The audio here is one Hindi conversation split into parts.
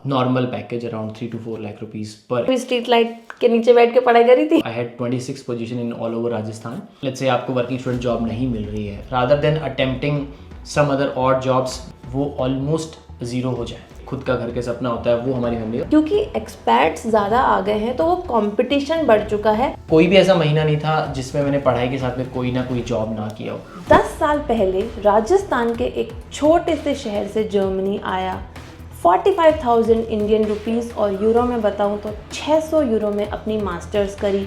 Normal package around 3 to 4 lakh rupees पर। स्ट्रीट लाइट के नीचे बैठ के पढ़ाई करी थी। I had 26 position in all over Rajasthan. Let's say आपको वर्किंग स्टूडेंट जॉब नहीं मिल रही है, rather than attempting some other odd jobs, वो ऑलमोस्ट जीरो हो जाए। खुद का घर के सपना होता है वो हमारी फैमिली का, क्योंकि एक्सपैट्स ज़्यादा आ गए हैं तो वो कंपटीशन बढ़ चुका है। कोई भी ऐसा महीना नहीं था जिसमें मैंने पढ़ाई के साथ में कोई ना कोई जॉब ना किया हो। 10 साल पहले राजस्थान के एक छोटे से शहर से जर्मनी आया, 45,000 इंडियन रुपीस और यूरो में बताऊं तो 600 यूरो में अपनी मास्टर्स करी,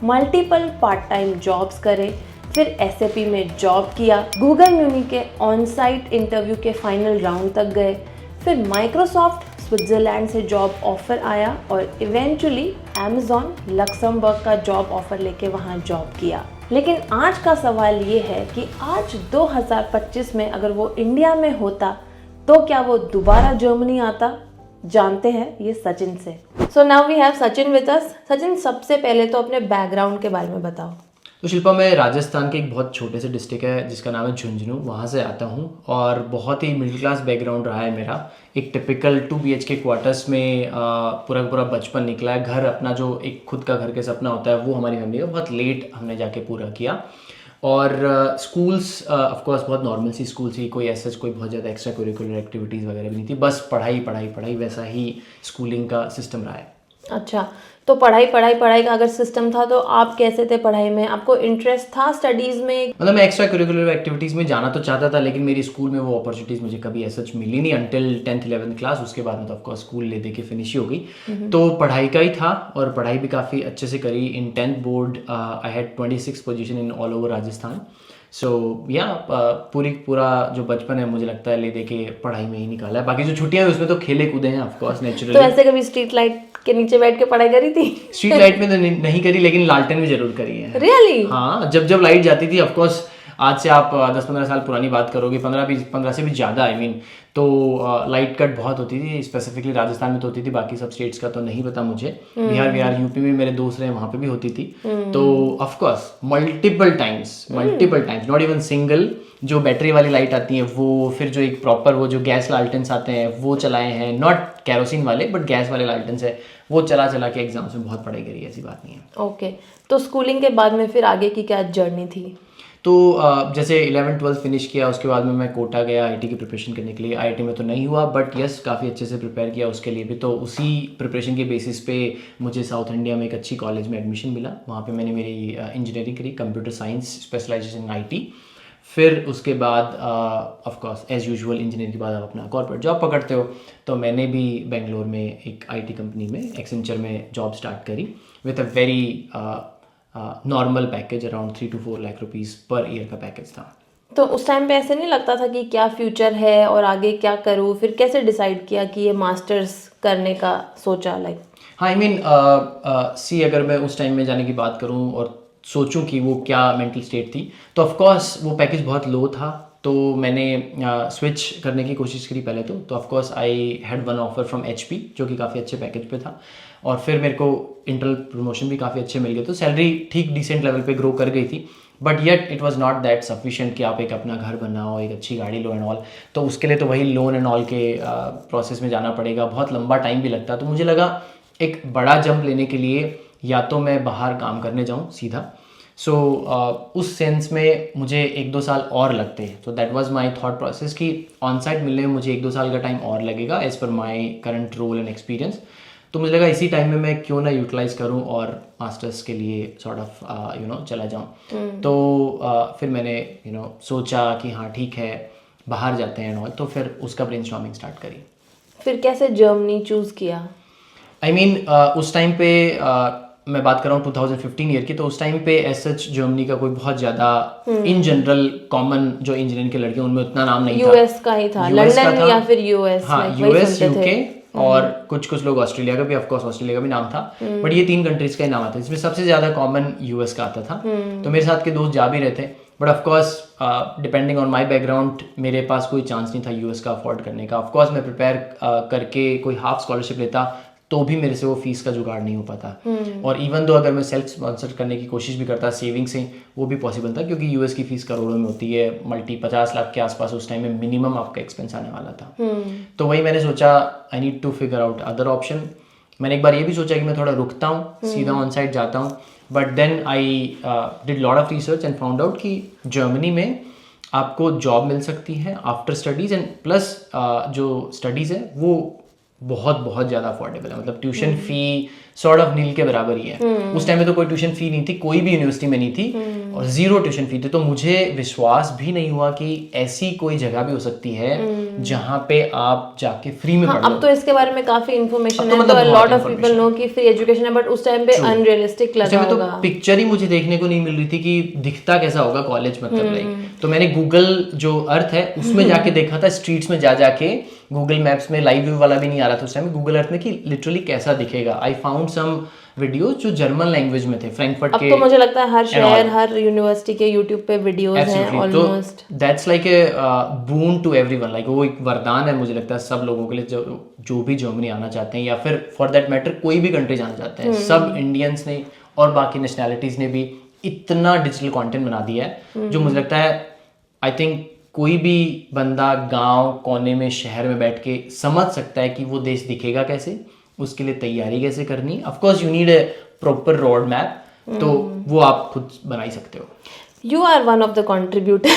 मल्टीपल पार्ट टाइम जॉब्स करे, फिर SAP में जॉब किया, गूगल म्यूनी के ऑन साइट इंटरव्यू के फाइनल राउंड तक गए, फिर माइक्रोसॉफ्ट स्विट्ज़रलैंड से जॉब ऑफर आया और इवेंचुअली अमेज़ॉन लक्समबर्ग का जॉब ऑफर लेके वहाँ जॉब किया। लेकिन आज का सवाल ये है कि आज 2025 में अगर वो इंडिया में होता तो क्या वो दोबारा जर्मनी आता? जानते हैं ये सचिन से। So now we have Sachin with us. Sachin, सबसे पहले तो अपने बैकग्राउंड के बारे में बताओ। तो शिल्पा, मैं राजस्थान के एक बहुत छोटे से डिस्ट्रिक्ट है जिसका नाम है झुंझुनू, वहाँ से आता हूँ और बहुत ही मिडिल क्लास बैकग्राउंड रहा है मेरा। एक टिपिकल 2 BHK क्वार्टर्स में पूरा पूरा बचपन निकला है। घर अपना जो एक खुद का घर के सपना होता है वो हमारी फैमिली का बहुत लेट हमने जाके पूरा किया। और स्कूल्स ऑफ कोर्स बहुत नॉर्मल सी स्कूल थी, कोई ऐसा कोई बहुत ज़्यादा एक्स्ट्रा करिकुलर एक्टिविटीज़ वगैरह भी नहीं थी, बस पढ़ाई पढ़ाई पढ़ाई, वैसा ही स्कूलिंग का सिस्टम रहा है। अच्छा, तो पढ़ाई पढ़ाई पढ़ाई का अगर सिस्टम था तो आप कैसे थे पढ़ाई में? आपको इंटरेस्ट था स्टडीज़ में? मतलब मैं एक्स्ट्रा करिकुलर एक्टिविटीज़ में जाना तो चाहता था, लेकिन मेरी स्कूल में वो अपॉर्चुनिटीज़ मुझे कभी ऐसा मिली नहीं अंटिल 10th 11th क्लास। उसके बाद में तो ऑफकोर्स स्कूल ले दे के फिनिश ही हो गई। तो पढ़ाई का ही था और पढ़ाई भी काफ़ी अच्छे से करी। In 10th board I had 26 position in all over Rajasthan. So या पूरा जो बचपन है मुझे लगता है ले दे के पढ़ाई में ही निकाला है। बाकी जो छुट्टियां हैं उसमें तो खेले कूदे हैं ऑफकोर्स नेचुरली। तो ऐसे कभी स्ट्रीट लाइट के नीचे बैठ के पढ़ाई करी थी? स्ट्रीट लाइट में तो नहीं करी, लेकिन लालटेन में जरूर करी है। रियली? हाँ, जब लाइट जाती थी ऑफकोर्स। आज से आप 10-15 साल पुरानी बात करोगे, 15 से भी ज़्यादा आई मीन, तो लाइट कट बहुत होती थी। स्पेसिफिकली राजस्थान में तो होती थी, बाकी सब स्टेट्स का तो नहीं पता मुझे। बिहार यूपी में मेरे दोस्त रहे, वहाँ पे भी होती थी। तो of course multiple times, not even single. जो बैटरी वाली लाइट आती है वो, फिर जो एक प्रॉपर वो जो गैस लालटेन्स आते हैं वो चलाए हैं, नॉट कैरोसिन वाले बट गैस वाले लालटेन्स है, वो चला के एग्जाम्स में बहुत पढ़ाई करी है, ऐसी बात नहीं है। ओके, तो स्कूलिंग के बाद में फिर आगे की क्या जर्नी थी? तो जैसे 11th 12th फिनिश किया, उसके बाद में मैं कोटा गया IIT की प्रिपरेशन करने के लिए। IIT में तो नहीं हुआ बट यस काफ़ी अच्छे से प्रिपेयर किया उसके लिए भी। तो उसी प्रिपरेशन के बेसिस पे मुझे साउथ इंडिया में एक अच्छी कॉलेज में एडमिशन मिला। वहाँ पे मैंने मेरी इंजीनियरिंग करी, computer science specialization in IT। फिर उसके बाद of course as usual engineering के बाद आप अपना कॉर्पोरेट जॉब पकड़ते हो। तो मैंने भी बेंगलोर में एक IT कंपनी में एक्सेंचर में जॉब स्टार्ट करी with a very normal package around 3 to 4 lakh rupees per year का पैकेज था। तो उस टाइम पे ऐसे नहीं लगता था कि क्या फ्यूचर है और आगे क्या करूँ? फिर कैसे डिसाइड किया कि ये मास्टर्स करने का सोचा? लाइक हाँ, आई मीन सी, अगर मैं उस टाइम में जाने की बात करूँ और सोचूं कि वो क्या मेंटल स्टेट थी, तो ऑफकोर्स वो पैकेज बहुत लो था। तो मैंने स्विच करने की कोशिश करी पहले तो of course I had one offer from HP जो कि काफ़ी अच्छे पैकेज पे था। और फिर मेरे को इंटरनल प्रमोशन भी काफ़ी अच्छे मिल गए, तो सैलरी ठीक डिसेंट लेवल पे ग्रो कर गई थी। But yet it was not that sufficient कि आप एक अपना घर बनाओ, एक अच्छी गाड़ी लो एंड ऑल। तो उसके लिए तो वही लोन एंड ऑल के प्रोसेस में जाना पड़ेगा, बहुत लंबा टाइम भी लगता। तो मुझे लगा एक बड़ा जंप लेने के लिए या तो मैं बाहर काम करने जाऊँ सीधा। सो उस सेंस में मुझे 1-2 साल और लगते हैं। तो that was my thought process कि ऑन साइट मिलने में मुझे 1-2 साल का टाइम और लगेगा as per my current role and experience. तो मुझे लगा इसी टाइम में मैं क्यों ना यूटिलाइज करूं और मास्टर्स के लिए सॉर्ट ऑफ चला जाऊं। तो फिर मैंने सोचा कि हाँ ठीक है बाहर जाते हैं एंड ऑल। तो फिर उसका ब्रेनस्टॉर्मिंग स्टार्ट करी। फिर कैसे जर्मनी चूज़ किया? आई मीन उस टाइम पे मैं बात कर रहा हूँ 2015 ईयर की। तो उस टाइम पे एज सच जर्मनी का कोई बहुत ज़्यादा इन जनरल कॉमन जो इंजीनियरिंग के लड़के उनमें उतना नाम नहीं था। US का ही था, लंदन या फिर US। हाँ, US UK और कुछ लोग ऑस्ट्रेलिया का भी, ऑफकोर्स ऑस्ट्रेलिया का भी नाम था। बट ये 3 कंट्रीज का ही नाम आता है, इसमें सबसे ज़्यादा कॉमन US का आता था। तो मेरे साथ के दोस्त जा भी रहे थे but of course depending on my background मेरे पास कोई चांस नहीं था US का अफोर्ड करने का। ऑफकोर्स मैं प्रिपेयर करके कोई हाफ स्कॉलरशिप लेता तो भी मेरे से वो फीस का जुगाड़ नहीं हो पाता। और इवन दो अगर मैं सेल्फ स्पॉन्सर करने की कोशिश भी करता सेविंग से, वो भी पॉसिबल था, क्योंकि यूएस की फीस करोड़ों में होती है, मल्टी 50 लाख के आसपास उस टाइम में मिनिमम आपका एक्सपेंस आने वाला था। तो वही मैंने सोचा I need to figure out other option. मैंने एक बार ये भी सोचा कि मैं थोड़ा रुकता हूँ, सीधा ऑन साइट जाता हूँ, but then I did lot of research and found out कि जर्मनी में आपको जॉब मिल सकती है आफ्टर स्टडीज़, एंड प्लस जो स्टडीज़ है वो बहुत बहुत ज़्यादा अफोर्डेबल है। मतलब tuition fee sort of nil के बराबर ही है। उस टाइम में तो कोई ट्यूशन फी नहीं थी, कोई भी यूनिवर्सिटी में नहीं थी, और जीरो ट्यूशन फी थी। तो मुझे विश्वास भी नहीं हुआ कि ऐसी कोई जगह भी हो सकती है जहाँ पे आप जाके फ्री में पढ़ लो। अब तो इसके बारे में काफी इन्फॉर्मेशन अब तो है, मतलब तो बहुत लॉट ऑफ पीपल नो कि फ्री एजुकेशन है, बट उस टाइम पे अनरियलिस्टिक लगा तो होगा। पिक्चर ही मुझे देखने को नहीं मिल रही थी कि दिखता कैसा होगा कॉलेज, मतलब लाइक। तो मैंने गूगल जो अर्थ है उसमें जाके देखा था, स्ट्रीट्स में जा जाके, गूगल मैप्स में लाइव व्यू वाला भी नहीं आ रहा था उस टाइम, गूगल अर्थ में, कि लिटरली कैसा दिखेगा। आई फाउंड सम वीडियोस जो जर्मन लैंग्वेज में थे, फ्रैंकफर्ट के। अब तो मुझे लगता है हर शहर, हर यूनिवर्सिटी के यूट्यूब पे वीडियोस हैं ऑलमोस्ट। तो that's like a boon to everyone, like वो एक वरदान है मुझे लगता है सब लोगों के लिए जो भी जर्मनी आना चाहते हैं, या फिर फॉर दैट मैटर कोई भी कंट्री जाना चाहते हैं। सब इंडियंस ने और बाकी नेशनैलिटीज ने भी इतना डिजिटल कंटेंट बना दिया है, जो मुझे लगता है आई थिंक कोई भी बंदा गांव कोने में, शहर में बैठ के समझ सकता है कि वो देश दिखेगा कैसे, उसके लिए तैयारी कैसे करनी। Of course you need a proper road map, तो वो आप खुद बना ही सकते हो। You are one of the contributor.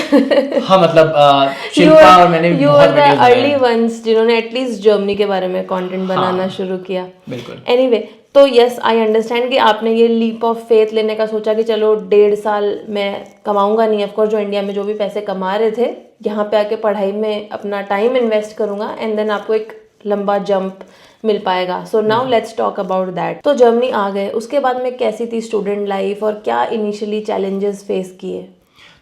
हाँ मतलब शिल्पा और मैंने You बहुत were the videos early ones जिन्होंने एटलीस्ट जर्मनी के बारे में कंटेंट बनाना शुरू किया। बिल्कुल। Anyway, तो यस आई अंडरस्टैंड कि आपने ये लीप ऑफ फेथ लेने का सोचा कि चलो 1.5 साल मैं कमाऊंगा नहीं, ऑफ कोर्स जो इंडिया में जो भी पैसे कमा रहे थे, यहाँ पे आके पढ़ाई में अपना टाइम इन्वेस्ट करूंगा, एंड देन आपको एक लंबा जंप मिल पाएगा। So now let's talk about that. तो जर्मनी आ गए, उसके बाद में कैसी थी स्टूडेंट लाइफ और क्या इनिशियली चैलेंजेस फेस किए?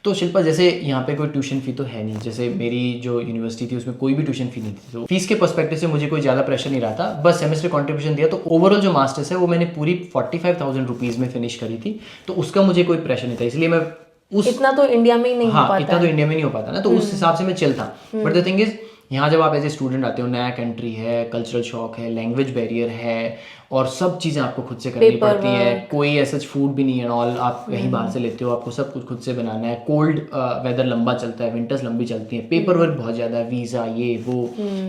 तो शिल्पा, जैसे यहाँ पे कोई ट्यूशन फी तो है नहीं, जैसे मेरी जो यूनिवर्सिटी थी उसमें कोई भी ट्यूशन फी नहीं थी, तो फीस के पर्सपेक्टिव से मुझे कोई ज़्यादा प्रेशर नहीं रहा था, बस सेमेस्टर कंट्रीब्यूशन दिया। तो ओवरऑल जो मास्टर्स है वो मैंने पूरी 45,000 रुपीज़ में फिनिश करी थी, तो उसका मुझे कोई प्रेशर नहीं था, इसलिए मैं इतना तो इंडिया में ही नहीं हो पाता। इतना तो इंडिया में नहीं हो पाता ना, तो उस हिसाब से मैं चिल था। बट द थिंग इज, यहाँ जब आप एज ए स्टूडेंट आते हो, नया कंट्री है, कल्चरल शॉक है, लैंग्वेज बैरियर है, और सब चीज़ें आपको खुद से करनी पड़ती है। कोई ऐसा फूड भी नहीं है ऑल, आप कहीं बाहर से लेते हो, आपको सब कुछ खुद से बनाना है। कोल्ड वेदर लंबा चलता है, विंटर्स लंबी चलती हैं, पेपर वर्क बहुत ज़्यादा है, वीज़ा ये वो,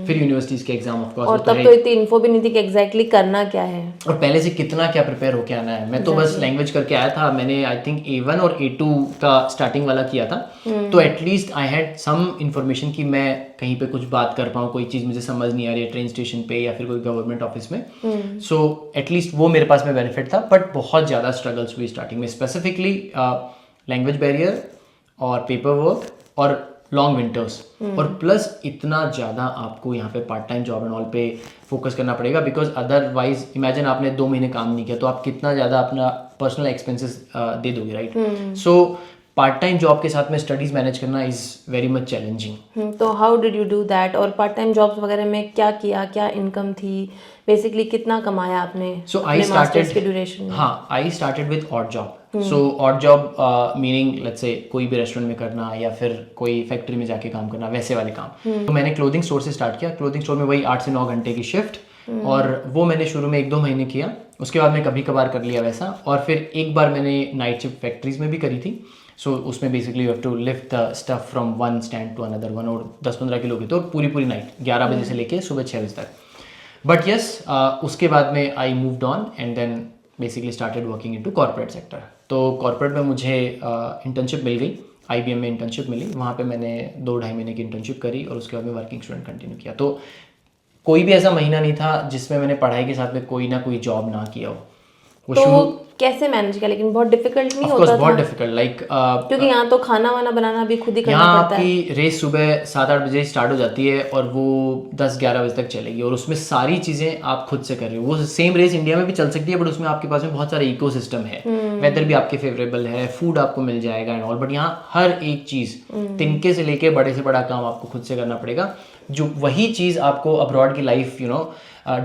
फिर यूनिवर्सिटीज़ के एग्जाम ऑफ कोर्स। और तब तो इतनी इन्फो भी नहीं थी कि एग्जैक्टली करना क्या है, और पहले से कितना क्या प्रिपेयर होके आना है। मैं तो बस लैंग्वेज करके आया था, मैंने आई थिंक A1 और A2 का स्टार्टिंग वाला किया था, तो at least I had some information कि मैं कहीं पे कुछ बात कर पाऊँ, कोई चीज़ मुझे समझ नहीं आ रही है ट्रेन स्टेशन पे या फिर कोई गवर्नमेंट ऑफिस में। सो एटलीस्ट वो मेरे पास में बेनिफिट था, बट बहुत ज़्यादा स्ट्रगल्स हुई स्टार्टिंग में, स्पेसिफिकली लैंग्वेज बैरियर और पेपर वर्क और लॉन्ग विंटर्स, और प्लस इतना ज़्यादा आपको यहाँ पे part time job and all पे फोकस करना पड़ेगा, बिकॉज अदरवाइज इमेजिन आपने 2 महीने काम नहीं किया तो आप कितना ज़्यादा अपना पर्सनल एक्सपेंसेस दे दोगे, right? So part time job के साथ में स्टडीज मैनेज करना इज़ वेरी मच चैलेंजिंग। तो how did you do that? और पार्ट टाइम जॉब्स वगैरह में क्या किया, क्या इनकम थी, बेसिकली कितना कमाया आपने? सो आई स्टार्टेड के ड्यूरेशन में। हाँ, I started with odd job. So odd job meaning let's say कोई भी रेस्टोरेंट में करना या फिर कोई फैक्ट्री में जाके काम करना, वैसे वाले काम। तो मैंने क्लोथिंग स्टोर से स्टार्ट किया। क्लोथिंग स्टोर में वही 8 से 9 घंटे की शिफ्ट, और वो मैंने शुरू में 1-2 महीने किया, उसके बाद मैं कभी कभार कर लिया वैसा, और फिर एक बार मैंने नाइट शिफ्ट फैक्ट्रीज में भी करी थी। सो उसमें basically you have to lift the stuff from one stand to another one, और 10-15 किलो की, तो पूरी नाइट 11 बजे से लेके सुबह 6 बजे तक। बट यस, उसके बाद में I moved on and then basically started working into corporate sector. तो कॉर्पोरेट में मुझे इंटर्नशिप मिल गई, IBM में इंटर्नशिप मिली, वहाँ पे मैंने 2-2.5 महीने की इंटर्नशिप करी, और उसके बाद में वर्किंग स्टूडेंट कंटिन्यू किया। तो कोई भी ऐसा महीना नहीं था जिसमें मैंने पढ़ाई के साथ में कोई ना कोई जॉब ना किया हो। वो तो कैसे मैनेज किया? लेकिन बहुत डिफिकल्ट नहीं होता था? बहुत डिफिकल्ट, लाइक क्योंकि यहाँ तो खाना वाना बनाना भी खुद ही करना यहाँ पड़ता है। आपकी रेस सुबह 7-8 बजे स्टार्ट हो जाती है और वो 10-11 बजे तक चलेगी, और उसमें सारी चीज़ें आप खुद से कर रहे हो। वो सेम रेस इंडिया में भी चल सकती है, बट उसमें आपके पास में बहुत सारा इकोसिस्टम है, वेदर भी आपके फेवरेबल है, फूड आपको मिल जाएगा एंड ऑल, बट यहाँ हर एक चीज़ तिनके से लेके बड़े से बड़ा काम आपको खुद से करना पड़ेगा, जो वही चीज़ आपको अब्रॉड की लाइफ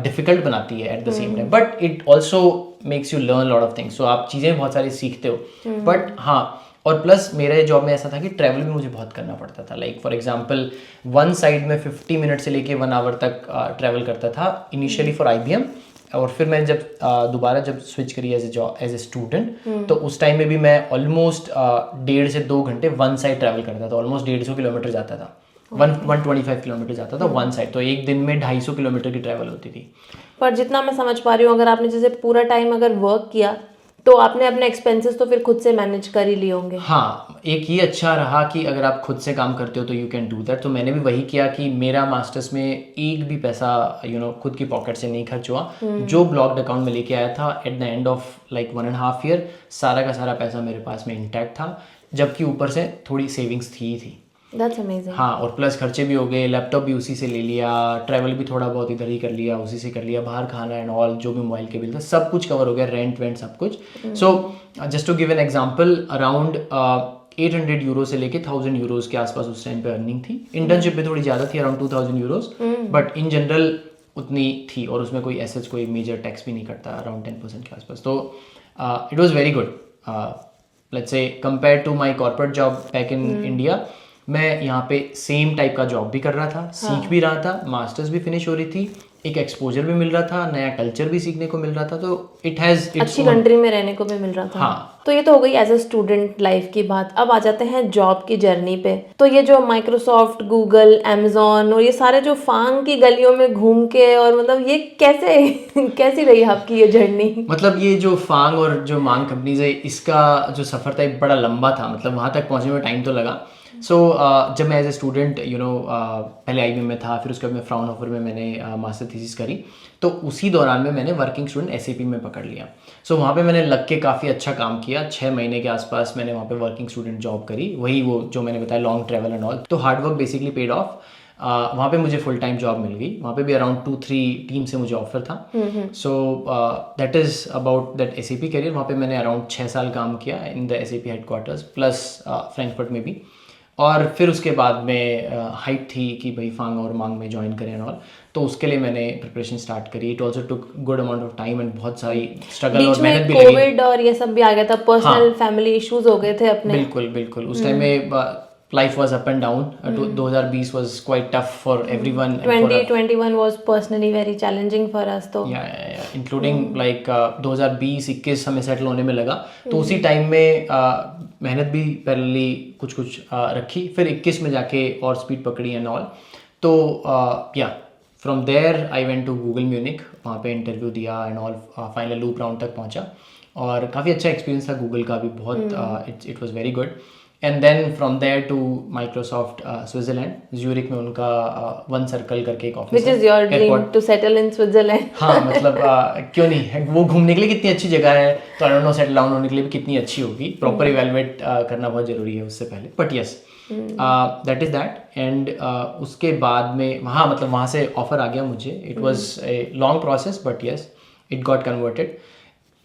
डिफिकल्ट बनाती है at the same time, but it also makes you learn lot of things. So आप चीज़ें बहुत सारी सीखते हो, बट हाँ, और प्लस मेरे जॉब में ऐसा था कि ट्रैवल भी मुझे बहुत करना पड़ता था। Like for example, one side में 50 मिनट से लेके 1 आवर तक ट्रैवल करता था, इनिशियली फॉर IBM, और फिर मैंने जब दोबारा जब स्विच करी एज ए स्टूडेंट, तो उस टाइम में भी मैं ऑलमोस्ट 1.5 से 2 घंटे वन साइड ट्रैवल करता था, ऑलमोस्ट 150 किलोमीटर जाता था, 125 किलोमीटर जाता था वन साइड, तो एक दिन में 250 किलोमीटर की ट्रैवल होती थी। पर जितना मैं समझ पा रही हूँ, अगर आपने जैसे पूरा टाइम अगर वर्क किया तो आपने अपने एक्सपेंसेस तो फिर खुद से मैनेज कर ही लिए होंगे। हाँ, एक ये अच्छा रहा कि अगर आप खुद से काम करते हो तो यू कैन डू दैट। तो मैंने भी वही किया कि मेरा मास्टर्स में एक भी पैसा खुद की पॉकेट से नहीं खर्च हुआ। जो ब्लॉक्ड अकाउंट में लेके आया था eight the end of like 1.5 year, सारा का सारा पैसा मेरे पास में इंटैक्ट था, जबकि ऊपर से थोड़ी सेविंग्स थी। That's amazing. हाँ, और प्लस खर्चे भी हो गए, लैपटॉप भी उसी से ले लिया, ट्रैवल भी थोड़ा बहुत इधर ही कर लिया, उसी से कर लिया, बाहर खाना एंड ऑल, जो भी मोबाइल के बिल था सब कुछ कवर हो गया, रेंट वेंट सब कुछ। So just to give an example, around 800 euro से लेके 1000 यूरोज के आसपास उस टाइम पे अर्निंग थी। इंटर्नशिप में थोड़ी ज़्यादा थी, around 2000 euros, but in general उतनी थी, और उसमें कोई ऐसा कोई मेजर टैक्स भी नहीं करता, अराउंड 10% के आसपास। तो it was very good, let's say compare to my corporate job back in India. मैं यहाँ पे सेम टाइप का जॉब भी कर रहा था, सीख भी रहा था, मास्टर्स भी फिनिश हो रही थी, एक एक्सपोजर भी मिल रहा था, नया कल्चर भी सीखने को मिल रहा था, तो इट हैज़ अच्छी कंट्री में रहने को भी मिल रहा था। हाँ। तो ये तो हो गई एज अ स्टूडेंट लाइफ की बात। अब आ जाते हैं जॉब की जर्नी पे। तो ये जो माइक्रोसॉफ्ट, गूगल, अमेजोन और ये सारे जो फांग की गलियों में घूम के, और मतलब ये कैसी रही आपकी ये जर्नी? मतलब ये जो फांग और जो मांग कंपनीज है, इसका जो सफ़र था एक बड़ा लंबा था, मतलब वहाँ तक पहुँचने में टाइम तो लगा। सो जब मैं एज ए स्टूडेंट पहले IBM में था, फिर उसके बाद मैं फ्राउनहोफर में मैंने मास्टर थीसिस करी, तो उसी दौरान में मैंने वर्किंग स्टूडेंट SAP में पकड़ लिया। सो वहाँ पे मैंने लग के काफ़ी अच्छा काम किया, 6 महीने के आसपास मैंने वहाँ पे वर्किंग स्टूडेंट जॉब करी, वही वो जो मैंने बताया लॉन्ग ट्रैवल एंड ऑल। तो hard work basically paid of. वहाँ पे मुझे फुल टाइम जॉब मिल गई, वहाँ पे भी अराउंड 2-3 टीम से मुझे ऑफर था। So that is about that SAP career. वहाँ पे मैंने अराउंड 6 साल काम किया in the SAP headquarters, plus Frankfurt में भी। और फिर उसके बाद में हाइप थी कि भाई फांग और मांग में ज्वाइन करें और, तो उसके लिए मैंने प्रिपरेशन स्टार्ट करी। It also took good amount of time and बहुत सारी स्ट्रगल और मेहनत भी लगी। कोविड और ये सब भी आ गया था, पर्सनल फैमिली इश्यूज हो गए थे अपने। बिल्कुल उस टाइम में life was up and down. 2020 was quite tough for everyone. 2021 was personally very challenging for us, तो इंक्लूडिंग लाइक 2020-21 हमें सेटल होने में लगा। तो उसी टाइम में मेहनत भी पहले कुछ रखी, फिर 21 में जाके और स्पीड पकड़ी एंड ऑल। तो from there I went to Google Munich, वहाँ पे इंटरव्यू दिया and all, final loop round तक पहुँचा, और काफ़ी अच्छा एक्सपीरियंस था गूगल का भी, बहुत it was very good. And then from there to Microsoft Switzerland, Zurich में उनका वन सर्कल करके एक ऑफिस है। Which is your dream to settle in Switzerland? हाँ, मतलब क्यों नहीं, वो घूमने के लिए कितनी अच्छी जगह है, तो I don't know settle down होने के लिए भी कितनी अच्छी होगी। प्रॉपर इवैल्यूएट करना बहुत जरूरी है उससे पहले, but yes that is that. And उसके बाद में वहाँ से ऑफर आ गया मुझे। It was a long process, but yes it got converted,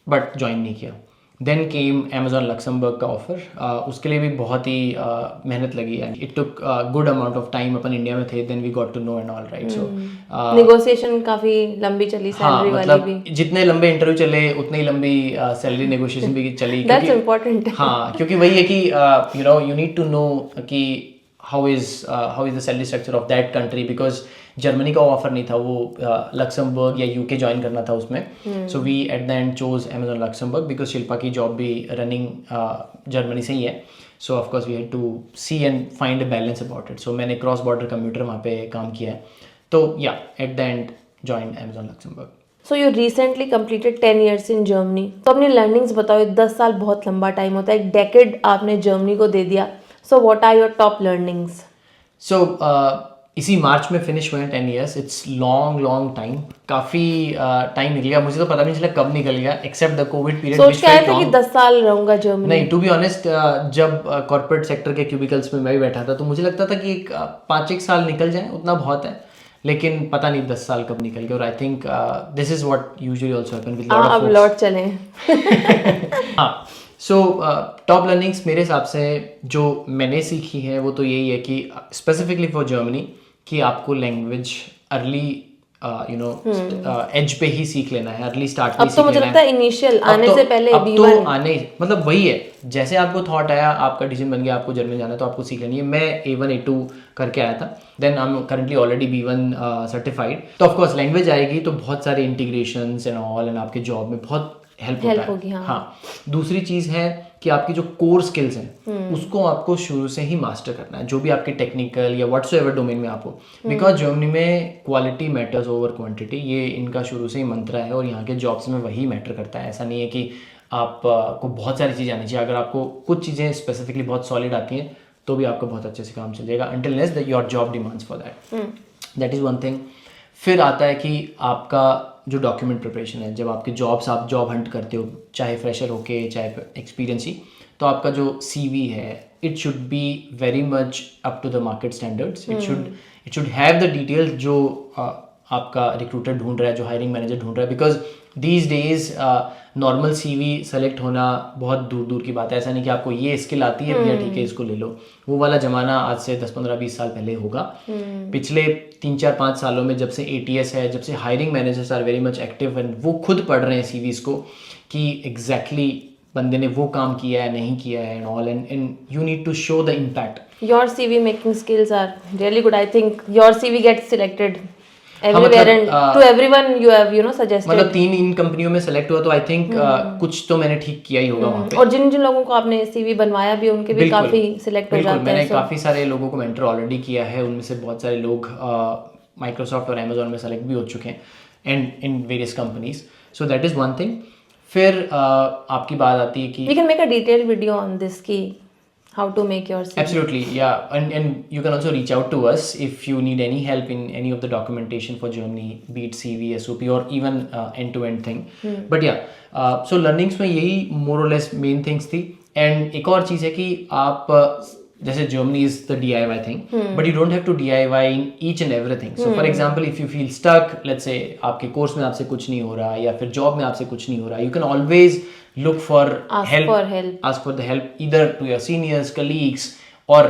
but join नहीं किया। देन केम अमेजॉन लक्समबर्ग का ऑफर, उसके लिए भी बहुत ही मेहनत लगी and it took good amount of time. अपन इंडिया में थे, then we got to know and all, right. So negotiation काफी लंबी चली, सैलरी वाली भी। जितने लंबे इंटरव्यू चले उतनी ही लंबी सैलरी नेगोशिएशन भी चली। That's important. हाँ, क्योंकि वही है कि यू नीड टू नो कि how is the salary structure of that country, because Germany का ऑफर नहीं था, वो लक्समबर्ग या UK ज्वाइन करना था उसमें। So we at the end chose Amazon Luxembourg, because Shilpa की जॉब भी रनिंग जर्मनी से ही है। So of course we had to see and find a balance about it. So मैंने क्रॉस बॉर्डर कंप्यूटर वहाँ पे काम किया है, तो या eight the and join Amazon Luxembourg. So you recently completed 10 years in Germany. तो अपनी लर्निंग्स बताओ। 10 साल बहुत लंबा टाइम होता है, एक डेकेड आपने जर्मनी को दे दिया। So what are your top learnings? So इसी मार्च में फिनिश हुए हैं 10 years। इट्स लॉन्ग टाइम, काफ़ी टाइम निकल गया, मुझे तो पता नहीं चला कब निकल गया, एक्सेप्ट द कोविड पीरियड। सोच के आया था कि 10 साल रहूंगा जर्मनी? नहीं, टू बी ऑनेस्ट, जब कॉर्पोरेट सेक्टर के क्यूबिकल्स में मैं भी बैठा था, तो मुझे लगता था कि 5-1 साल निकल जाए उतना बहुत है, लेकिन पता नहीं 10 साल कब निकल गए। और I think this is what usually also happen with lot of अब लौट चले। हाँ, सो टॉप लर्निंग्स मेरे हिसाब से जो मैंने सीखी है वो तो यही है कि स्पेसिफिकली फॉर जर्मनी, कि आपको लैंग्वेज अर्ली एज पे ही सीख लेना है, अर्ली स्टार्ट में अब तो मुझे लगता है इनिशियल आने से पहले अब तो B1 आने मतलब वही है, जैसे आपको थॉट आया, आपका डिसीजन बन गया आपको जर्मनी जाना है तो आपको सीख लेनी है। मैं A1 A2 करके आया था, then I am currently already B1 certified. तो ऑफ कोर्स लैंग्वेज आएगी तो बहुत सारे इंटीग्रेशंस एंड ऑल एंड आपके जॉब में बहुत हेल्प होता होगी, है। हाँ। हाँ, दूसरी चीज है कि आपकी जो कोर स्किल्स हैं उसको आपको शुरू से ही मास्टर करना है, जो भी आपके टेक्निकल या व्हाट्सएवर डोमेन में आप हो, बिकॉज जर्मनी में क्वालिटी मैटर्स ओवर क्वांटिटी, ये इनका शुरू से ही मंत्र है और यहाँ के जॉब्स में वही मैटर करता है। ऐसा नहीं है कि आप को बहुत सारी चीज़ें आनी चाहिए, अगर आपको कुछ चीज़ें स्पेसिफिकली बहुत सॉलिड आती हैं तो भी आपको बहुत अच्छे से काम चल जाएगा until unless that your job demands for that. That is one thing. फिर आता है कि आपका जो डॉक्यूमेंट प्रिपरेशन है, जब आपके आप जॉब हंट करते हो, चाहे फ्रेशर होके चाहे एक्सपीरियंस ही, तो आपका जो CV है it should be very much up to the market standards. It should have the details जो आपका रिक्रूटर ढूंढ रहा है, जो हायरिंग मैनेजर ढूंढ रहा है, because these days normal CV select होना बहुत दूर दूर की बात है। ऐसा नहीं कि आपको ये स्किल आती है भैया ठीक है इसको ले लो, वो वाला ज़माना आज से 10-15-20 साल पहले होगा। पिछले 3-4-5 सालों में जब से ATS है, जब से hiring managers are very much active and वो खुद पढ़ रहे हैं CVs को कि एग्जैक्टली बंदे ने वो काम किया है नहीं किया है and all, and you need to show the impact. Your CV making skills are really good. I think your CV gets selected everywhere and to everyone you have suggested. मतलब 3 इन कंपनियों में सेलेक्ट हुआ तो आई थिंक कुछ तो मैंने ठीक किया ही होगा वहाँ पे। और जिन जिन लोगों को आपने CV बनवाया भी उनके भी काफी सिलेक्ट हो जाते हैं। मैंने काफी सारे लोगों को मेंटर ऑलरेडी किया है, उनमें से बहुत सारे लोग माइक्रोसॉफ्ट और अमेजोन में सेलेक्ट भी हो चुके हैं and in various companies, so that is one thing. फिर आपकी बात आती है कि we can make a detailed video on this की how to make your CV. Absolutely, yeah, and you can also reach out to us if you need any help in any of the documentation for Germany, be it CV, SOP or even end-to-end thing. But yeah, so learnings में यही more or less main things थी। and एक और चीज़ है कि आप जैसे Germany is the DIY thing, but you don't have to DIY in each and everything. So for example, if you feel stuck, let's say आपके कोर्स में आपसे कुछ नहीं हो रहा या फिर जॉब में आपसे कुछ नहीं हो रहा, you can always look for help. Ask for the help either to your seniors, colleagues or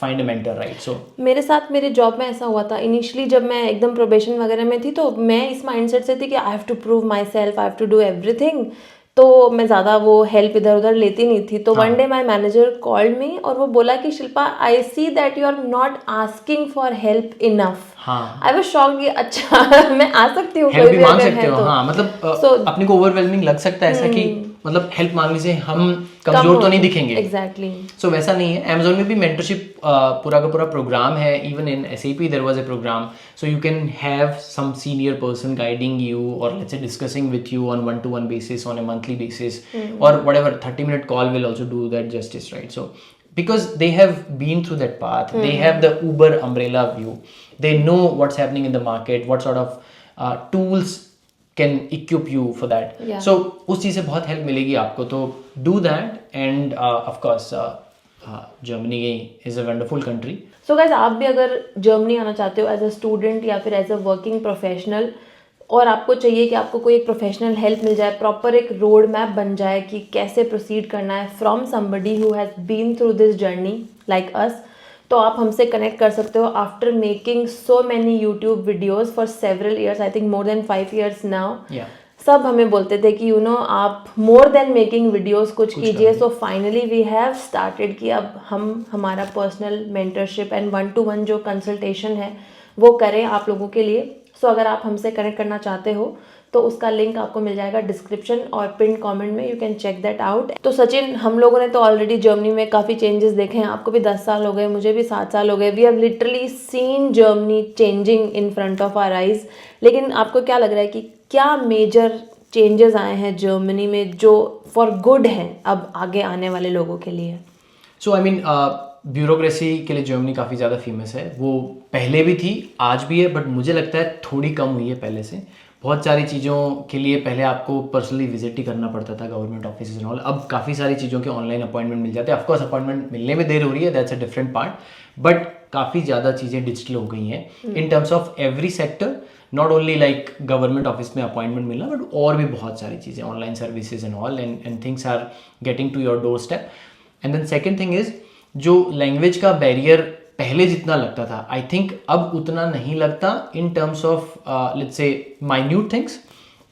find a mentor, right? So मेरे साथ मेरे जॉब में ऐसा हुआ था इनिशियली, जब मैं एकदम प्रोबेशन वगैरह में थी तो मैं इस माइंडसेट से थी कि I have to prove myself, I have to do everything, तो मैं ज़्यादा वो हेल्प इधर उधर लेती नहीं थी। तो one day my manager called me और वो बोला कि Shilpa I see that you are not asking for help enough. I was shocked कि अच्छा मैं आ सकती हूँ, हेल्प भी मांग सकते हो। हाँ, मतलब अपने को ओवरवेलमिंग लग सकता है ऐसा कि मतलब हेल्प मांगने से हम कमजोर तो नहीं दिखेंगे। एग्जैक्टली। सो वैसा नहीं है। Amazon में भी मेंटरशिप पूरा का पूरा प्रोग्राम है। Even in SAP there was a program, so you can have some senior person guiding you और let's say discussing with you on 1-to-1 basis, on a monthly basis, or whatever 30-minute call will also do that justice, right? So because they have been through that path, they have the Uber umbrella view, they know what's happening in the market, what sort of tools can equip you for that. So उस चीज़ से बहुत हेल्प मिलेगी आपको, तो do that and of course Germany is a wonderful country. So guys, आप भी अगर जर्मनी आना चाहते हो एज अ स्टूडेंट या फिर एज अ वर्किंग प्रोफेशनल और आपको चाहिए कि आपको कोई एक प्रोफेशनल हेल्प मिल जाए, प्रॉपर एक रोड मैप बन जाए कि कैसे प्रोसीड करना है from somebody who has been through this journey like us, तो आप हमसे कनेक्ट कर सकते हो। After making so many YouTube videos for several years, I think more than 5 years now, सब हमें बोलते थे कि आप मोर देन मेकिंग वीडियोस कुछ कीजिए। So finally we have started कि अब हम हमारा पर्सनल मेंटरशिप एंड 1-to-1 जो कंसल्टेशन है वो करें आप लोगों के लिए। सो अगर आप हमसे कनेक्ट करना चाहते हो तो उसका लिंक आपको मिल जाएगा डिस्क्रिप्शन और पिन कमेंट में, you can check that out. तो सचिन, हम लोगों ने तो ऑलरेडी जर्मनी में काफ़ी चेंजेस देखे हैं, आपको भी 10 साल हो गए, मुझे भी 7 साल हो गए। We have literally seen Germany changing in front of our eyes. लेकिन आपको क्या लग रहा है कि क्या मेजर चेंजेस आए हैं जर्मनी में जो फॉर गुड हैं अब आगे आने वाले लोगों के लिए? सो आई मीन ब्यूरोक्रेसी के लिए जर्मनी काफ़ी ज़्यादा फेमस है, वो पहले भी थी आज भी है, बट मुझे लगता है थोड़ी कम हुई है पहले से। बहुत सारी चीज़ों के लिए पहले आपको पर्सनली विजिट ही करना पड़ता था गवर्नमेंट ऑफिस एंड ऑल, अब काफ़ी सारी चीज़ों के ऑनलाइन अपॉइंटमेंट मिल जाते हैं। ऑफकोर्स अपॉइंटमेंट मिलने में देर हो रही है, that's a different part, but काफ़ी ज़्यादा चीज़ें डिजिटल हो गई हैं in terms of every sector, not only like government office में अपॉइंटमेंट मिलना, बट और भी बहुत सारी चीज़ें, online services and all, and things are getting to your doorstep. And then second thing is जो लैंग्वेज का बैरियर पहले जितना लगता था आई थिंक अब उतना नहीं लगता इन terms of let's say minute things.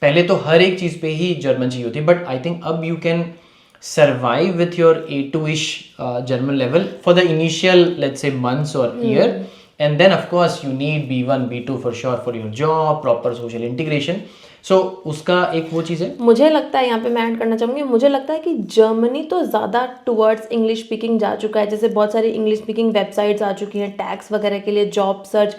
पहले तो हर एक चीज़ पे ही जर्मन चाहिए होती है, बट आई थिंक अब you can survive with your A2-ish German level for the initial, let's say, months or year, and then of course you need B1 B2 for sure for your job, proper social integration. So उसका एक वो चीज़ है। मुझे लगता है यहाँ पे मैं ऐड करना चाहूँगी, मुझे लगता है कि जर्मनी तो ज़्यादा टुवर्ड्स इंग्लिश स्पीकिंग जा चुका है। जैसे बहुत सारी इंग्लिश स्पीकिंग वेबसाइट्स आ चुकी हैं टैक्स वगैरह के लिए, जॉब सर्च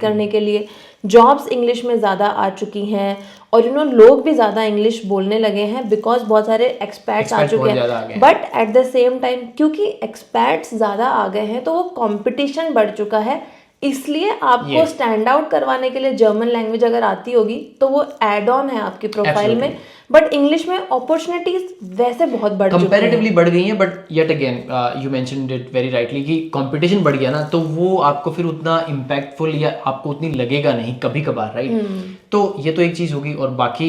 करने के लिए जॉब्स इंग्लिश में ज़्यादा आ चुकी हैं, और लोग भी ज़्यादा इंग्लिश बोलने लगे हैं बिकॉज बहुत सारे एक्सपर्ट्स आ चुके हैं। But at the same time क्योंकि एक्सपर्ट्स ज़्यादा आ गए हैं तो वो कंपटीशन बढ़ चुका है, इसलिए आपको स्टैंड आउट करवाने के लिए जर्मन लैंग्वेज अगर आती होगी तो वो एड ऑन है आपकी प्रोफाइल में। बट इंग्लिश में अपॉर्चुनिटीज वैसे बहुत बढ़ चुकी हैं, कंपैरेटिवली बढ़ गई हैं। But yet again you mentioned it very rightly कि कंपटीशन बढ़ गया ना, तो वो आपको फिर उतना इम्पैक्टफुल या आपको उतनी लगेगा नहीं कभी कभार, राइट? तो ये तो एक चीज़ होगी। और बाकी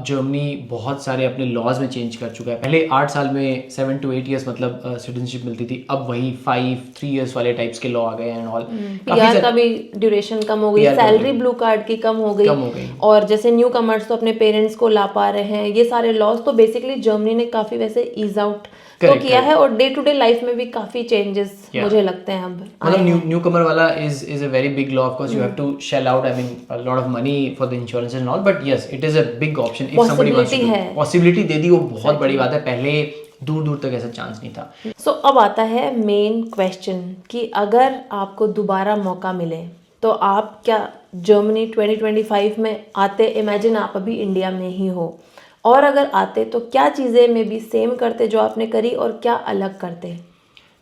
जर्मनी बहुत सारे अपने लॉज में चेंज कर चुका है। पहले 8 साल में 7 to 8 years मतलब सिटीजनशिप मिलती थी, अब वही 5-3 years वाले टाइप्स के लॉ आ गए एंड ऑल। पीआर का भी ड्यूरेशन कम हो गई, सैलरी ब्लू कार्ड की कम हो गई, और जैसे न्यू कमर्स तो अपने पेरेंट्स को ला पा रहे हैं। ये सारे लॉज तो बेसिकली जर्मनी ने काफी वैसे ईज आउट तो किया है, और डे टू डे लाइफ में भी काफी चेंजेस मुझे लगते हैं अब मतलब न्यू कमर वाला is a very big law. Of course you have to shell out I mean a lot of money for the insurance and all, but yes it is a big option if somebody wants to. Possibility दे दी, वो बहुत बड़ी बात है। पहले दूर दूर तक ऐसा चांस नहीं था। सो अब आता है मेन क्वेश्चन कि अगर आपको दोबारा मौका मिले तो आप क्या जर्मनी 2025 में आते? इमेजिन आप अभी इंडिया में ही हो, और अगर आते तो क्या चीज़ें में भी सेम करते जो आपने करी और क्या अलग करते?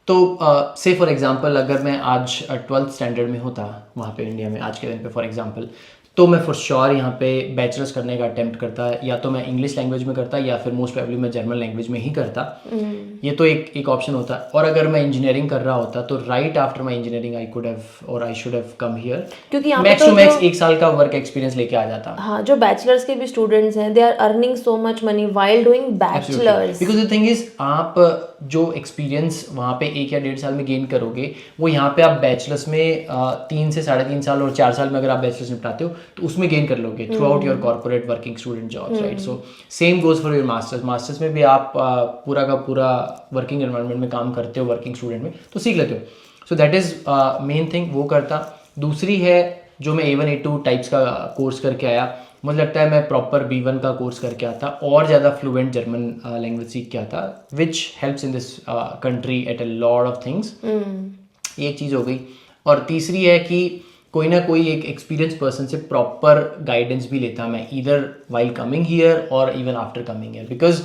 तो से फॉर एग्जांपल अगर मैं आज 12th स्टैंडर्ड में होता वहाँ पे इंडिया में आज के दिन पे फॉर एग्जांपल, तो मैं फॉर श्योर यहाँ पे बैचलर्स करने का अटेम्प्ट करता, या तो मैं इंग्लिश लैंग्वेज में करता या फिर मोस्ट प्रोबेबली मैं जर्मन लैंग्वेज में ही करता। ये तो एक ऑप्शन होता। और अगर मैं इंजीनियरिंग कर रहा होता तो right after my engineering I could have और I should have come here, क्योंकि मैक्स टू मैक्स 1 साल का वर्क एक्सपीरियंस लेके आ जाता। हाँ, जो बैचलर्स के भी स्टूडेंट्स हैं they are earning so much money while doing bachelors, because the thing is आप जो एक्सपीरियंस वहाँ पे 1 या 1.5 साल में गेन करोगे वो यहाँ पे आप बैचलर्स में 3 से 3.5 साल और 4 साल में अगर आप बैचलर्स निपटाते हो तो उसमें गेन कर लोगे through out your corporate working student jobs, right? So same goes for your masters में भी आप पूरा का पूरा वर्किंग एनवायरनमेंट में काम करते हो वर्किंग स्टूडेंट में, तो सीख लेते हो। So that is main thing, वो करता। दूसरी है जो मैं A1 A2 टाइप्स का कोर्स करके आया, मुझे लगता है मैं प्रॉपर B1 का कोर्स करके आता और ज़्यादा फ्लुएंट जर्मन लैंग्वेज सीख के आता, which helps in this country at a lot of things. एक चीज़ हो गई। और तीसरी है कि कोई ना कोई एक एक्सपीरियंस पर्सन से प्रॉपर गाइडेंस भी लेता मैं, ईदर वाइल कमिंग हियर और even after coming here, because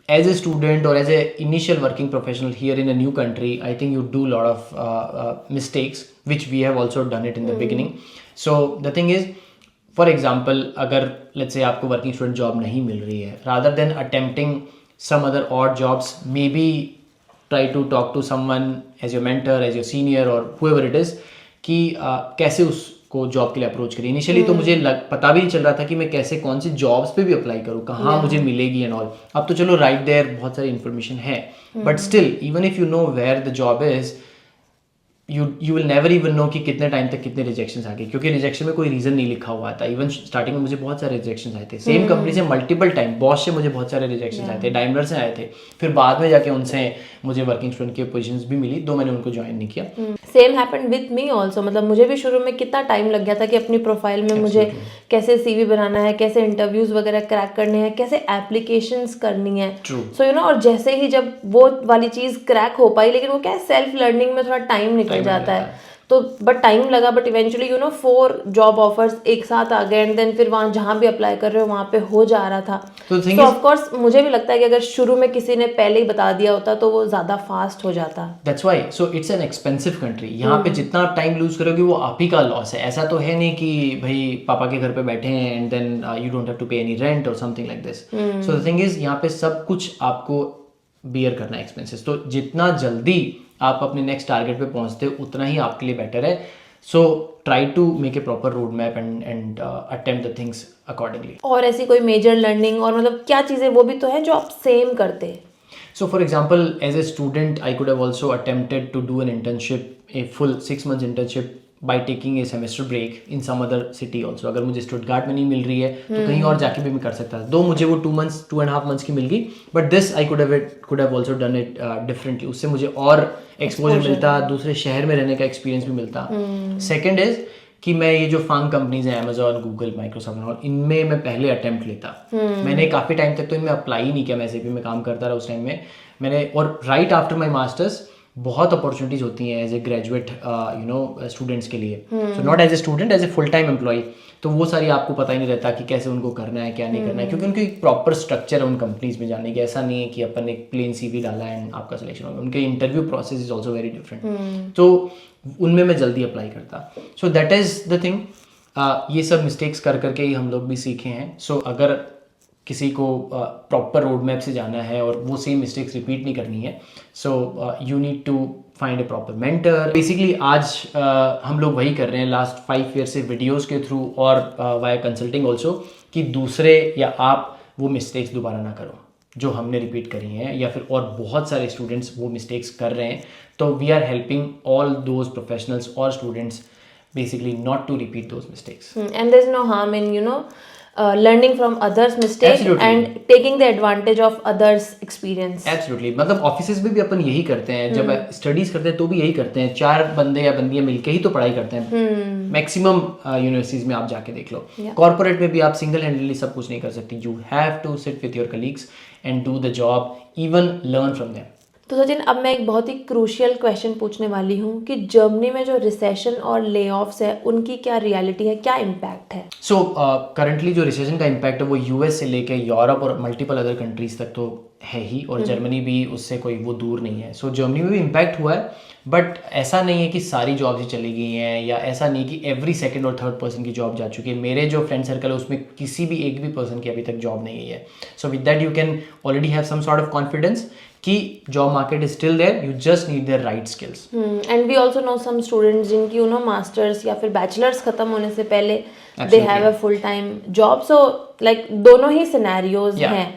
as a student or as a initial working professional here in a new country, I think you do a lot of mistakes, which we have also done it in the beginning. So the thing is, for example, अगर let's say आपको working student job नहीं मिल रही है, rather than attempting some other odd jobs, maybe try to talk to someone as your mentor, as your senior or whoever it is, कि कैसे उसको जॉब के लिए अप्रोच करें। इनिशियली तो मुझे पता भी नहीं चल रहा था कि मैं कैसे कौन सी जॉब्स पे भी अप्लाई करूँ, कहाँ मुझे मिलेगी एंड ऑल। अब तो चलो राइट देयर बहुत सारी इन्फॉर्मेशन है, but still even if you know where the job is, you will never even know कि कितने टाइम तक कितने रिजेक्शंस आ गए, क्योंकि रिजेक्शन में कोई रीज़न नहीं लिखा हुआ था। इवन स्टार्टिंग में मुझे बहुत सारे रिजेक्शंस आए थे सेम कंपनी से मल्टीपल टाइम, बॉस से मुझे बहुत सारे रिजेक्शंस आए थे, डाइमलर से आए थे, फिर बाद में जाके उनसे मुझे वर्किंग स्टूडेंट की पोजीशंस भी मिली, दो मैंने उनको ज्वाइन नहीं किया। Same happened with me also, मतलब मुझे भी शुरू में कितना टाइम लग गया था कि अपनी प्रोफाइल में मुझे कैसे CV बनाना है, कैसे इंटरव्यूज वगैरह क्रैक करने हैं, कैसे एप्लीकेशंस करनी है। सो यू नो, और जैसे ही जब वो वाली चीज़ क्रैक हो पाई, लेकिन वो क्या है सेल्फ लर्निंग में थोड़ा टाइम निकल जाता है, तो बट टाइम लगा, बट इवेंचुअली 4 जॉब ऑफर्स एक साथ आ गए, एंड देन फिर वहाँ जहाँ भी अप्लाई कर रहे हो वहाँ पे हो जा रहा था। तो ऑफ कोर्स मुझे भी लगता है कि अगर शुरू में किसी ने पहले ही बता दिया होता तो वो ज़्यादा फास्ट हो जाता। That's why so it's an expensive country. यहाँ पे जितना आप टाइम लूज करोगे वो आप ही का लॉस है। ऐसा तो है नहीं कि भाई पापा के घर पे बैठे हैं and then you don't have to pay any rent और something like this. So the thing is यहाँ पे सब कुछ आपको बियर करना है एक्सपेंसेस, तो जितना जल्दी आप अपने नेक्स्ट टारगेट पे पहुंचते हो उतना ही आपके लिए बेटर है। So try to make a proper road map and attempt the things accordingly. और ऐसी कोई मेजर लर्निंग और मतलब क्या चीज़ें वो भी तो है जो आप सेम करते? So for example, as a student, I could have also attempted to do an internship, a full 6 months internship by taking a semester break in some other city also. अगर मुझे स्टुटगार्ट में नहीं मिल रही है तो कहीं और जाके भी मैं कर सकता था. दो मुझे वो 2.5 months की मिल गई, but this I could have also done it differently. उससे मुझे और एक्सपोजर मिलता, दूसरे शहर में रहने का एक्सपीरियंस भी मिलता. सेकेंड इज कि मैं ये जो फार्म कंपनीज हैं, अमेजोन, गूगल, माइक्रोसॉफ्ट और इनमें मैं पहले अटेम्प्ट लेता. मैंने काफ़ी टाइम तक तो इनमें अप्लाई ही नहीं किया. मैं SAP में काम करता रहा उस टाइम में. मैंने और राइट आफ्टर माई मास्टर्स बहुत अपॉर्चुनिटीज होती हैं एज ए ग्रेजुएट स्टूडेंट्स के लिए. So not as a student, as a full time employ. तो वो सारी आपको पता ही नहीं रहता कि कैसे उनको करना है, क्या नहीं करना है, क्योंकि उनकी प्रॉपर स्ट्रक्चर है उन कंपनीज में जाने की. ऐसा नहीं है कि अपन एक प्लेन CV डाला एंड आपका सिलेक्शन होगा. उनके interview process is also very different. तो उनमें मैं जल्दी अप्लाई करता. So that is the thing. ये सब मिस्टेक्स कर करके ही हम लोग भी सीखे हैं. सो अगर किसी को प्रॉपर रोड मैप से जाना है और वो सेम मिस्टेक्स रिपीट नहीं करनी है, so you need to find a proper mentor. Basically आज हम लोग वही कर रहे हैं लास्ट 5 years से, वीडियोस के थ्रू और वाया कंसल्टिंग ऑल्सो, कि दूसरे या आप वो मिस्टेक्स दोबारा ना करो जो हमने रिपीट करी हैं, या फिर और बहुत सारे स्टूडेंट्स वो मिस्टेक्स कर रहे हैं. तो we are helping all those professionals और students basically not to repeat those mistakes. And there's no harm in learning from others' mistakes. Absolutely. And taking the advantage of others' experience. Absolutely. मतलब ऑफिसेज में भी अपन यही करते हैं. जब स्टडीज करते हैं तो भी यही करते हैं. 4 बंदे या बंदियां मिलके ही तो पढ़ाई करते हैं. मैक्सिमम यूनिवर्सिटीज में आप जाके देख लो. कॉर्पोरेट में भी आप सिंगल हैंडली सब कुछ नहीं कर सकती. You have to sit with your colleagues and do the job, even learn from them. तो सचिन, अब मैं एक बहुत ही क्रूशियल क्वेश्चन पूछने वाली हूँ कि जर्मनी में जो रिसेशन और ले ऑफ्स है उनकी क्या रियलिटी है, क्या इम्पैक्ट है? सो करंटली जो रिसेशन का इम्पैक्ट है वो US से लेके यूरोप और मल्टीपल अदर कंट्रीज तक तो है ही, और जर्मनी भी उससे कोई वो दूर नहीं है. सो जर्मनी में भी इम्पैक्ट हुआ है, बट ऐसा नहीं है कि सारी जॉब्स ही चली गई हैं, या ऐसा नहीं कि एवरी सेकंड और थर्ड पर्सन की जॉब जा चुकी है. मेरे जो फ्रेंड सर्कल है उसमें किसी भी एक भी पर्सन की अभी तक जॉब नहीं गई है. So with that you can already have some sort of confidence कि job market is still there, you just need their right skills. And we also know some students जिनकी मास्टर्स या फिर बैचलर्स खत्म होने से पहले they have a full time job. So like दोनों ही सिनेरियोज हैं.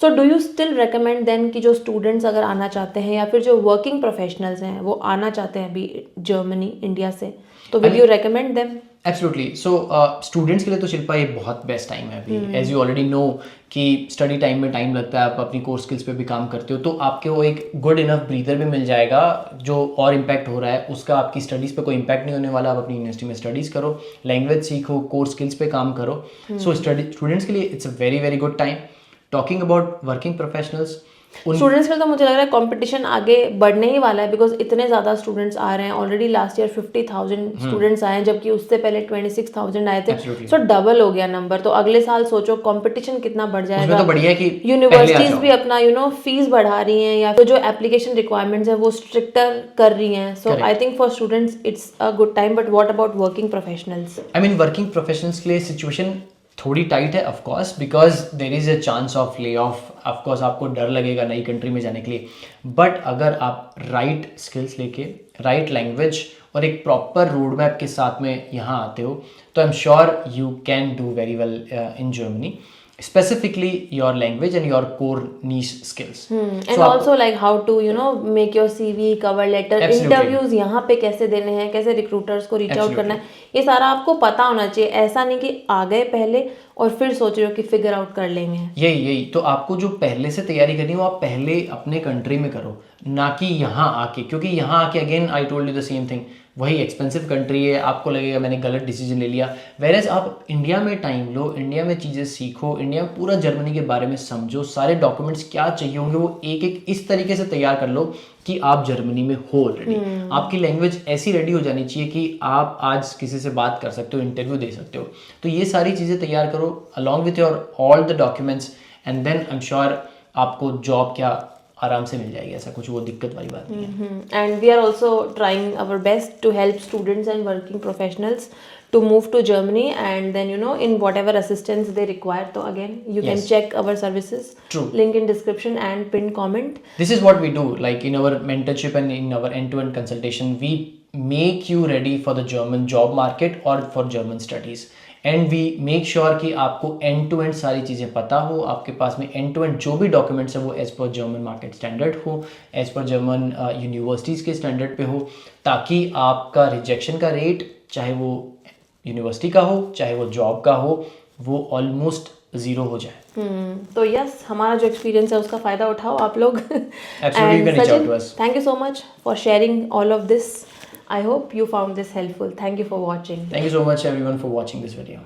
So do you still recommend then कि जो स्टूडेंट्स अगर आना चाहते हैं या फिर जो वर्किंग प्रोफेशनल्स हैं वो आना चाहते हैं अभी जर्मनी, इंडिया से, तो will you recommend them? Absolutely. So students के लिए तो शिल्पा ये बहुत बेस्ट टाइम है अभी. एज यू ऑलरेडी नो कि स्टडी टाइम में टाइम लगता है, आप अपनी कोर स्किल्स पे भी काम करते हो, तो आपके वो एक गुड इनफ ब्रीदर भी मिल जाएगा. जो और इम्पैक्ट हो रहा है उसका आपकी स्टडीज़ पे कोई इम्पैक्ट नहीं होने वाला. आप अपनी यूनिवर्सिटी में स्टडीज़ करो, लैंग्वेज सीखो, कोर स्किल्स पे काम करो. सो स्टूडेंट्स के लिए it's a very very good time. Talking about working professionals, students के लिए तो मुझे लग रहा है कंपटीशन आगे बढ़ने ही वाला है, बिकॉज इतने ज़्यादा स्टूडेंट्स आ रहे हैं. ऑलरेडी लास्ट ईयर 50,000 स्टूडेंट्स आए हैं, जबकि उससे पहले 26,000 आए थे. सो डबल हो गया नंबर. तो अगले साल सोचो कंपटीशन कितना बढ़ जाएगा. तो बढ़िया कि यूनिवर्सिटीज भी अपना फीस बढ़ा रही हैं, या फिर जो एप्लीकेशन रिक्वायरमेंट्स है वो स्ट्रिक्टर कर रही हैं. So I think for students it's a good time. But what about working professionals? I mean working professionals के लिए सिचुएशन थोड़ी टाइट है of course, because there is a chance of lay off. Of course आपको डर लगेगा नई कंट्री में जाने के लिए, बट अगर आप राइट स्किल्स लेके, राइट लैंग्वेज और एक प्रॉपर रोड मैप के साथ में यहाँ आते हो, तो आई am sure you can do very well in Germany. Specifically your language and your core niche skills. And also like how to make your CV, cover letter, interviews यहाँ पे कैसे देने हैं, कैसे रिक्रूटर्स को रीच आउट करना है, ये सारा आपको पता होना चाहिए. ऐसा नहीं कि आ गए पहले और फिर सोच रहे हो कि फिगर आउट कर लेंगे. यही तो आपको जो पहले से तैयारी करनी है वो आप पहले अपने कंट्री में करो, ना कि यहाँ आके. क्योंकि यहाँ आके again I told you the same thing, वही एक्सपेंसिव कंट्री है, आपको लगेगा मैंने गलत डिसीजन ले लिया. वेरएज आप इंडिया में टाइम लो, इंडिया में चीज़ें सीखो, इंडिया में पूरा जर्मनी के बारे में समझो, सारे डॉक्यूमेंट्स क्या चाहिए होंगे वो एक एक इस तरीके से तैयार कर लो कि आप जर्मनी में हो ऑलरेडी. आपकी लैंग्वेज ऐसी रेडी हो जानी चाहिए कि आप आज किसी से बात कर सकते हो, इंटरव्यू दे सकते हो. तो ये सारी चीज़ें तैयार करो along with your all the documents, and then I am sure आपको जॉब क्या आराम से मिल जाएगी. ऐसा कुछ वो दिक्कत वाली बात नहीं है. And we are also trying our best to help students and working professionals to move to Germany, and then in whatever assistance they require. So again, you can check our services. True. Link in description and pinned comment. This is what we do. Like in our mentorship and in our end-to-end consultation, we make you ready for the German job market or for German studies. And we make sure कि आपको एंड टू एंड सारी चीज़ें पता हो, आपके पास में एंड टू एंड जो भी डॉक्यूमेंट्स है वो as per German market standard हो, एज़ पर जर्मन यूनिवर्सिटीज़ के स्टैंडर्ड पे हो, ताकि आपका रिजेक्शन का रेट, चाहे वो यूनिवर्सिटी का हो चाहे वो जॉब का हो, वो ऑलमोस्ट ज़ीरो हो जाए। तो यस, हमारा जो एक्सपीरियंस है उसका फ़ायदा उठाओ आप लोग। Absolutely, you can reach out to us. Thank you so much for sharing all of this. I hope you found this helpful. Thank you for watching. Thank you so much everyone for watching this video.